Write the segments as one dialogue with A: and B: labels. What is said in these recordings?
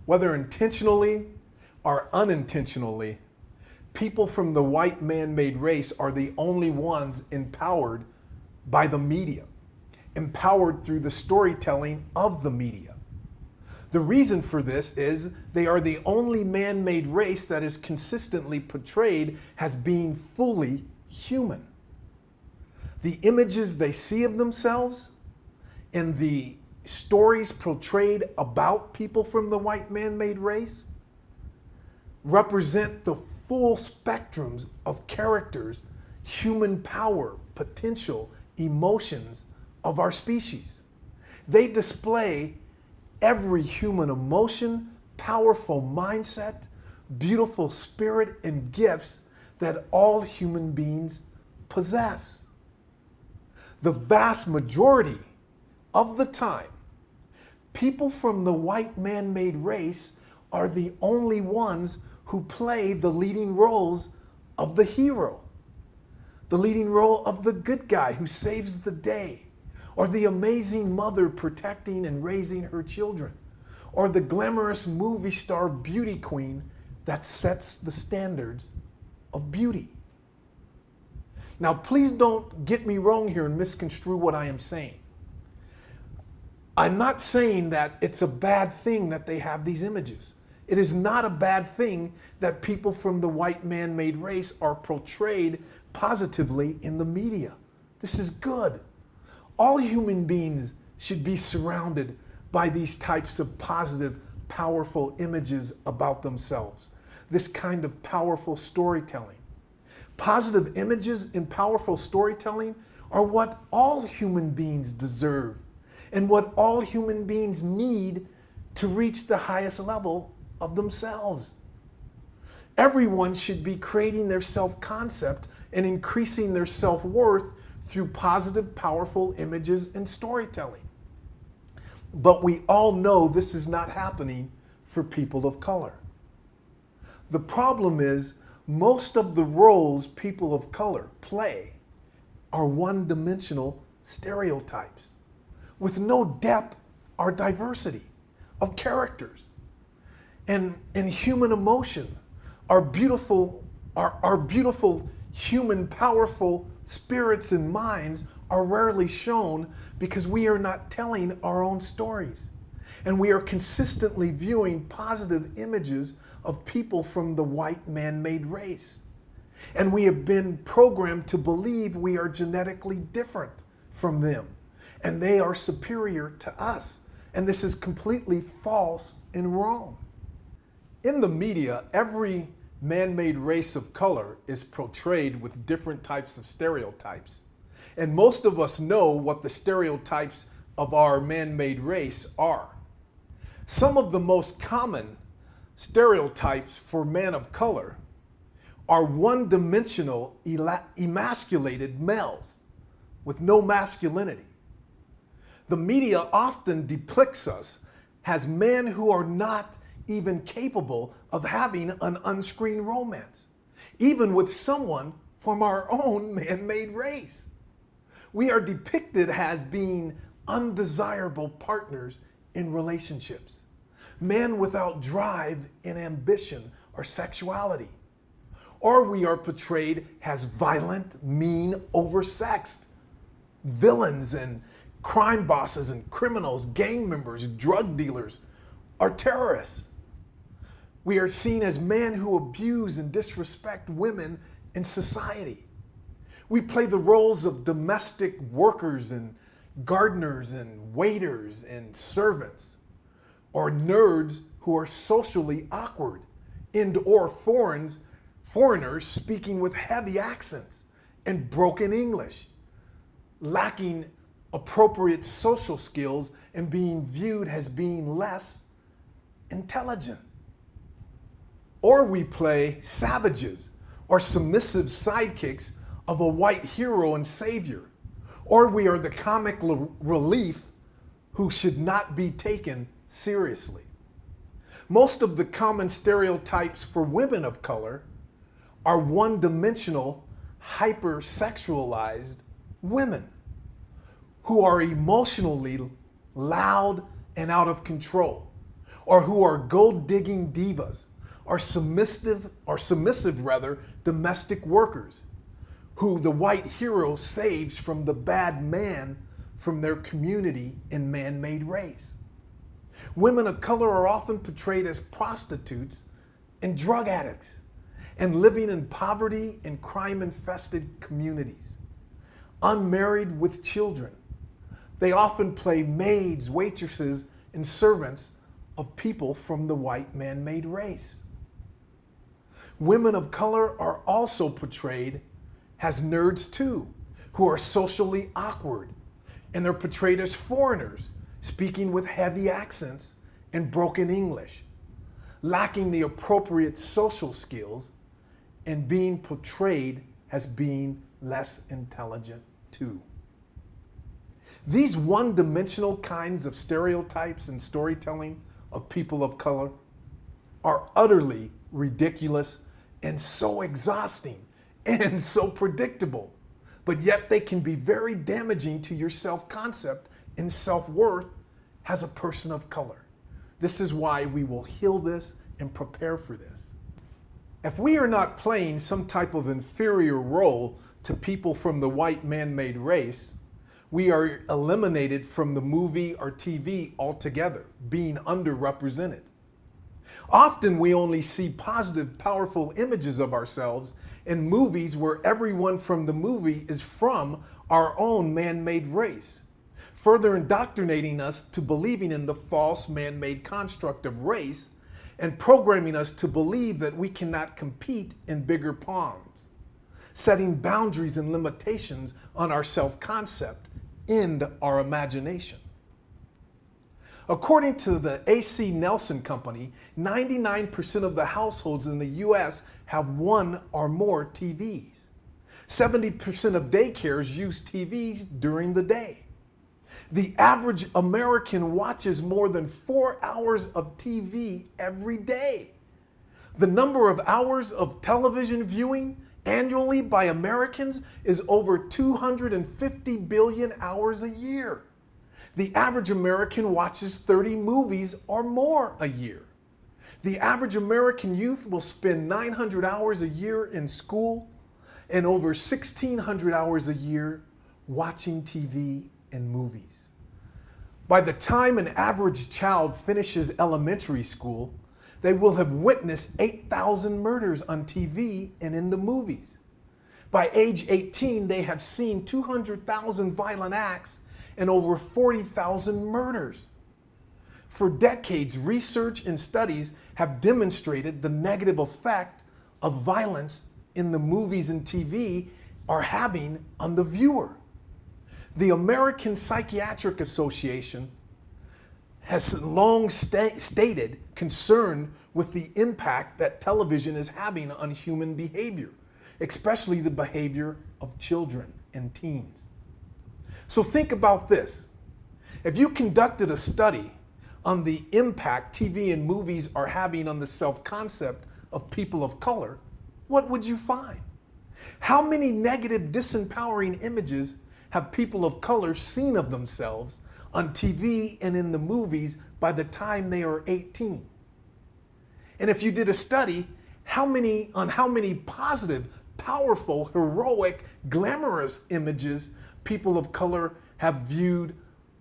A: Whether intentionally or unintentionally, people from the white man-made race are the only ones empowered by the media, empowered through the storytelling of the media. The reason for this is they are the only man-made race that is consistently portrayed as being fully human. The images they see of themselves and the stories portrayed about people from the white man-made race represent the full spectrums of characters, human power, potential, emotions of our species. They display every human emotion, powerful mindset, beautiful spirit, and gifts that all human beings possess. The vast majority of the time, people from the white man-made race are the only ones who play the leading roles of the hero, the leading role of the good guy who saves the day, or the amazing mother protecting and raising her children, or the glamorous movie star beauty queen that sets the standards of beauty. Now, please don't get me wrong here and misconstrue what I am saying. I'm not saying that it's a bad thing that they have these images. It is not a bad thing that people from the white man-made race are portrayed positively in the media. This is good. All human beings should be surrounded by these types of positive, powerful images about themselves. This kind of powerful storytelling. Positive images and powerful storytelling are what all human beings deserve and what all human beings need to reach the highest level of themselves. Everyone should be creating their self-concept and increasing their self-worth through positive, powerful images and storytelling. But we all know this is not happening for people of color. The problem is most of the roles people of color play are one-dimensional stereotypes with no depth or diversity of characters. And human emotion, our beautiful human powerful spirits and minds are rarely shown because we are not telling our own stories. And we are consistently viewing positive images of people from the white man-made race. And we have been programmed to believe we are genetically different from them and they are superior to us. And this is completely false and wrong. In the media, every man-made race of color is portrayed with different types of stereotypes. And most of us know what the stereotypes of our man-made race are. Some of the most common stereotypes for men of color are one-dimensional, emasculated males with no masculinity. The media often depicts us as men who are not even capable of having an unscreened romance, even with someone from our own man-made race. We are depicted as being undesirable partners in relationships, men without drive and ambition or sexuality. Or we are portrayed as violent, mean, oversexed villains and crime bosses and criminals, gang members, drug dealers, or terrorists. We are seen as men who abuse and disrespect women in society. We play the roles of domestic workers and gardeners and waiters and servants, or nerds who are socially awkward and/or foreigners speaking with heavy accents and broken English, lacking appropriate social skills and being viewed as being less intelligent. Or we play savages or submissive sidekicks of a white hero and savior. Or we are the comic relief who should not be taken seriously. Most of the common stereotypes for women of color are one-dimensional, hypersexualized women who are emotionally loud and out of control, or who are gold-digging divas, or submissive rather, domestic workers, who the white hero saves from the bad man from their community in man-made race. Women of color are often portrayed as prostitutes and drug addicts and living in poverty and crime-infested communities, unmarried with children. They often play maids, waitresses, and servants of people from the white man-made race. Women of color are also portrayed as nerds too, who are socially awkward, and they're portrayed as foreigners, speaking with heavy accents and broken English, lacking the appropriate social skills, and being portrayed as being less intelligent too. These one-dimensional kinds of stereotypes and storytelling of people of color are utterly ridiculous and so exhausting and so predictable, but yet they can be very damaging to your self-concept and self-worth as a person of color. This is why we will heal this and prepare for this. If we are not playing some type of inferior role to people from the white man-made race, we are eliminated from the movie or TV altogether, being underrepresented. Often we only see positive, powerful images of ourselves in movies where everyone from the movie is from our own man-made race, further indoctrinating us to believing in the false man-made construct of race and programming us to believe that we cannot compete in bigger ponds, setting boundaries and limitations on our self-concept and our imagination. According to the A.C. Nelson Company, 99% of the households in the U.S. have one or more TVs. 70% of daycares use TVs during the day. The average American watches more than 4 hours of TV every day. The number of hours of television viewing annually by Americans is over 250 billion hours a year. The average American watches 30 movies or more a year. The average American youth will spend 900 hours a year in school and over 1,600 hours a year watching TV and movies. By the time an average child finishes elementary school, they will have witnessed 8,000 murders on TV and in the movies. By age 18, they have seen 200,000 violent acts and over 40,000 murders. For decades, research and studies have demonstrated the negative effect of violence in the movies and TV are having on the viewer. The American Psychiatric Association has long stated concern with the impact that television is having on human behavior, especially the behavior of children and teens. So think about this. If you conducted a study on the impact TV and movies are having on the self-concept of people of color, what would you find? How many negative, disempowering images have people of color seen of themselves on TV and in the movies by the time they are 18? And if you did a study, how many positive, powerful, heroic, glamorous images people of color have viewed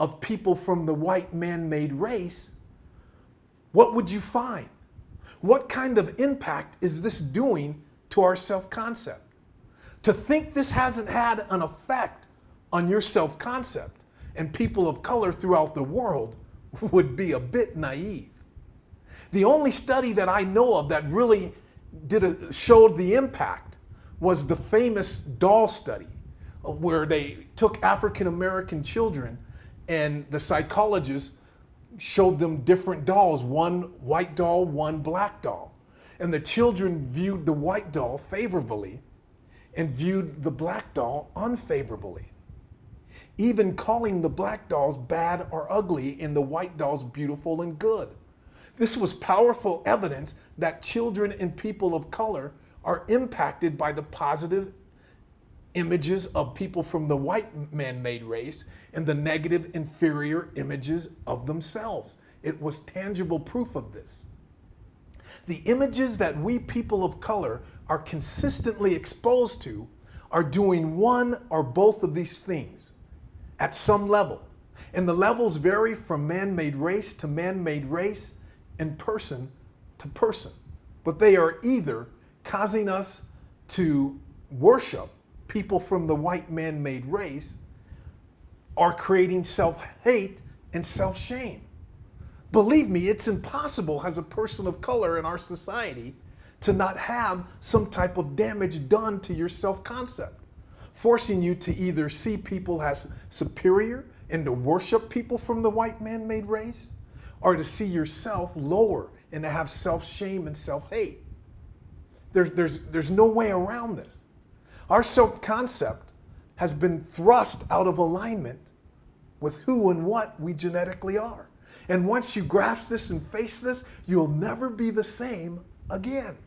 A: of people from the white man-made race, what would you find? What kind of impact is this doing to our self-concept? To think this hasn't had an effect on your self-concept and people of color throughout the world would be a bit naive. The only study that I know of that really showed the impact was the famous doll study, where they took African American children and the psychologists showed them different dolls, one white doll, one black doll. And the children viewed the white doll favorably and viewed the black doll unfavorably, even calling the black dolls bad or ugly and the white dolls beautiful and good. This was powerful evidence that children and people of color are impacted by the positive images of people from the white man-made race and the negative, inferior images of themselves it was tangible proof of this. The images that we people of color are consistently exposed to are doing one or both of these things at some level. And the levels vary from man-made race to man-made race and person to person. But they are either causing us to worship people from the white man-made race or creating self-hate and self-shame. Believe me, it's impossible as a person of color in our society to not have some type of damage done to your self-concept, forcing you to either see people as superior and to worship people from the white man-made race, or to see yourself lower and to have self-shame and self-hate. There's no way around this. Our self-concept has been thrust out of alignment with who and what we genetically are. And once you grasp this and face this, you'll never be the same again.